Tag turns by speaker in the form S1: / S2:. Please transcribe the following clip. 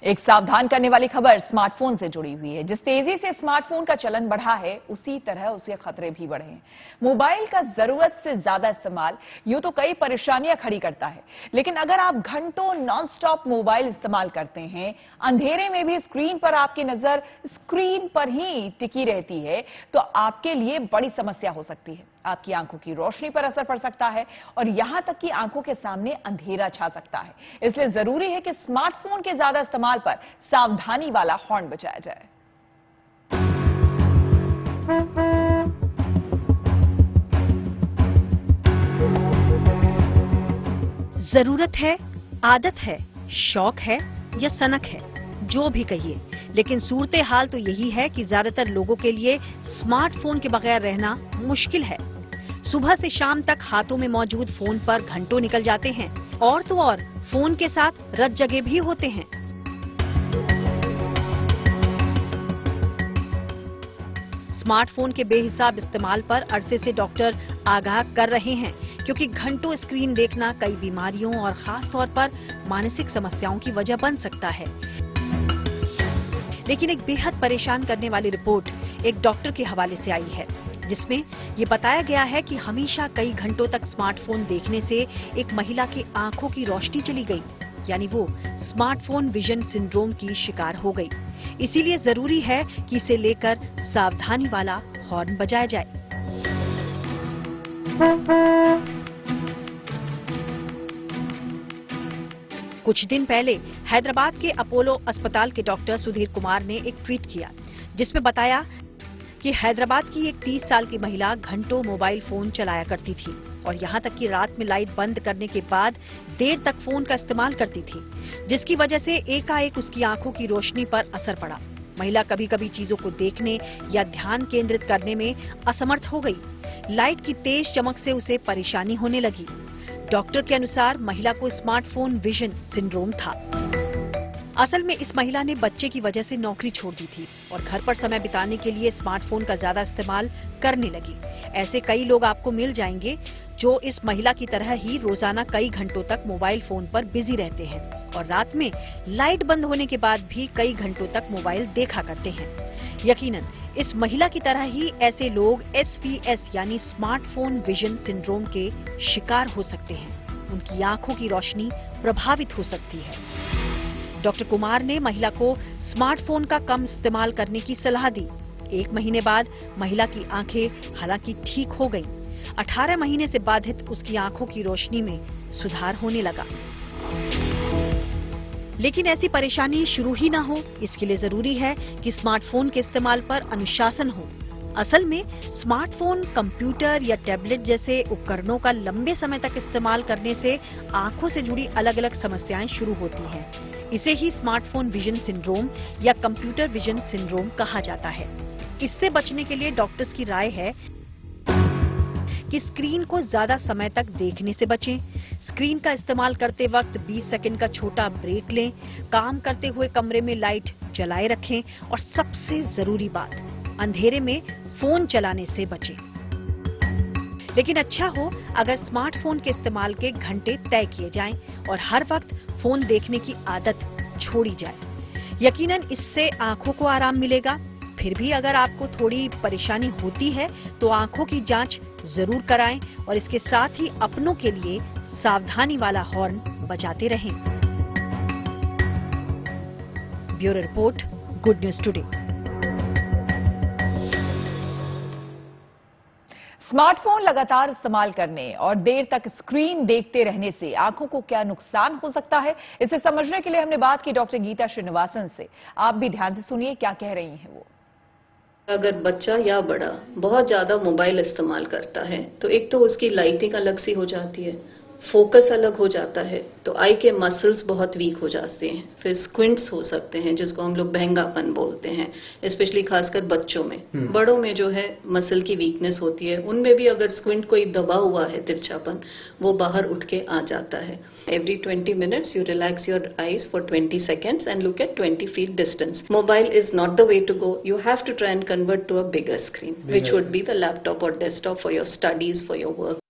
S1: एक सावधान करने वाली खबर स्मार्टफोन से जुड़ी हुई है। जिस तेजी से स्मार्टफोन का चलन बढ़ा है, उसी तरह उसके खतरे भी बढ़े हैं। मोबाइल का जरूरत से ज्यादा इस्तेमाल यूं तो कई परेशानियां खड़ी करता है, लेकिन अगर आप घंटों नॉनस्टॉप मोबाइल इस्तेमाल करते हैं, अंधेरे में भी स्क्रीन पर आपकी नजर स्क्रीन पर ही टिकी रहती है, तो आपके लिए बड़ी समस्या हो सकती है। आपकी आंखों की रोशनी पर असर पड़ सकता है और यहां तक कि आंखों के सामने अंधेरा छा सकता है। इसलिए जरूरी है कि स्मार्टफोन के ज्यादा इस्तेमाल पर सावधानी वाला हॉर्न बजाया जाए।
S2: जरूरत है, आदत है, शौक है या सनक है, जो भी कहिए, लेकिन सूरत हाल तो यही है कि ज्यादातर लोगों के लिए स्मार्टफोन के बगैर रहना मुश्किल है। सुबह से शाम तक हाथों में मौजूद फोन पर घंटों निकल जाते हैं और तो और फोन के साथ रत जगे भी होते हैं। स्मार्टफोन के बेहिसाब इस्तेमाल पर अरसे से डॉक्टर आगाह कर रहे हैं, क्योंकि घंटों स्क्रीन देखना कई बीमारियों और खास तौर पर मानसिक समस्याओं की वजह बन सकता है। लेकिन एक बेहद परेशान करने वाली रिपोर्ट एक डॉक्टर के हवाले से आई है, जिसमें ये बताया गया है कि हमेशा कई घंटों तक स्मार्टफोन देखने से एक महिला की आंखों की रोशनी चली गई, यानी वो स्मार्टफोन विजन सिंड्रोम की शिकार हो गई। इसीलिए जरूरी है कि इसे लेकर सावधानी वाला हॉर्न बजाया जाए। कुछ दिन पहले हैदराबाद के अपोलो अस्पताल के डॉक्टर सुधीर कुमार ने एक ट्वीट किया, जिसमें बताया कि हैदराबाद की एक 30 साल की महिला घंटों मोबाइल फोन चलाया करती थी और यहां तक कि रात में लाइट बंद करने के बाद देर तक फोन का इस्तेमाल करती थी, जिसकी वजह से एकाएक उसकी आंखों की रोशनी पर असर पड़ा। महिला कभी कभी चीजों को देखने या ध्यान केंद्रित करने में असमर्थ हो गई। लाइट की तेज चमक से उसे परेशानी होने लगी। डॉक्टर के अनुसार महिला को स्मार्टफोन विजन सिंड्रोम था। असल में इस महिला ने बच्चे की वजह से नौकरी छोड़ दी थी और घर पर समय बिताने के लिए स्मार्टफोन का ज्यादा इस्तेमाल करने लगी। ऐसे कई लोग आपको मिल जाएंगे जो इस महिला की तरह ही रोजाना कई घंटों तक मोबाइल फोन पर बिजी रहते हैं और रात में लाइट बंद होने के बाद भी कई घंटों तक मोबाइल देखा करते हैं। यकीनन इस महिला की तरह ही ऐसे लोग SPS यानी स्मार्टफोन विजन सिंड्रोम के शिकार हो सकते हैं। उनकी आंखों की रोशनी प्रभावित हो सकती है। डॉक्टर कुमार ने महिला को स्मार्टफोन का कम इस्तेमाल करने की सलाह दी। 1 महीने बाद महिला की आंखें हालांकि ठीक हो गईं। 18 महीने से बाधित उसकी आंखों की रोशनी में सुधार होने लगा। लेकिन ऐसी परेशानी शुरू ही ना हो, इसके लिए जरूरी है कि स्मार्टफोन के इस्तेमाल पर अनुशासन हो। असल में स्मार्टफोन, कंप्यूटर या टैबलेट जैसे उपकरणों का लंबे समय तक इस्तेमाल करने से आंखों से जुड़ी अलग अलग समस्याएं शुरू होती हैं। इसे ही स्मार्टफोन विजन सिंड्रोम या कंप्यूटर विजन सिंड्रोम कहा जाता है। इससे बचने के लिए डॉक्टर्स की राय है कि स्क्रीन को ज्यादा समय तक देखने से बचें। स्क्रीन का इस्तेमाल करते वक्त 20 सेकंड का छोटा ब्रेक लें। काम करते हुए कमरे में लाइट जलाए रखें और सबसे जरूरी बात, अंधेरे में फोन चलाने से बचें। लेकिन अच्छा हो अगर स्मार्टफोन के इस्तेमाल के घंटे तय किए जाएं और हर वक्त फोन देखने की आदत छोड़ी जाए। यकीनन इससे आंखों को आराम मिलेगा। फिर भी अगर आपको थोड़ी परेशानी होती है तो आंखों की जांच जरूर कराएं और इसके साथ ही अपनों के लिए सावधानी वाला हॉर्न बजाते रहें। Bureau report, good news today.
S1: Smartphone लगातार इस्तेमाल करने और देर तक स्क्रीन देखते रहने से आंखों को क्या नुकसान हो सकता है, इसे समझने के लिए हमने बात की डॉक्टर गीता श्रीनिवासन से। आप भी ध्यान से सुनिए क्या कह रही हैं वो।
S3: अगर बच्चा या बड़ा बहुत ज्यादा मोबाइल इस्तेमाल करता है तो एक तो उसकी लाइटिंग अलग सी हो जाती है, फोकस अलग हो जाता है, तो आई के मसल्स बहुत वीक हो जाते हैं, फिर स्क्विंट्स हो सकते हैं जिसको हम लोग बहंगापन बोलते हैं, स्पेशली खासकर बच्चों में। बड़ों में जो है मसल की वीकनेस होती है, उनमें भी अगर स्क्विंट कोई दबा हुआ है, तिरछापन, वो बाहर उठ के आ जाता है। Every 20 minutes you relax your eyes for 20 seconds and look at 20 feet distance. Mobile is not the way to go. You have to try and convert to a bigger screen, which would be the laptop or desktop for your studies, for your work.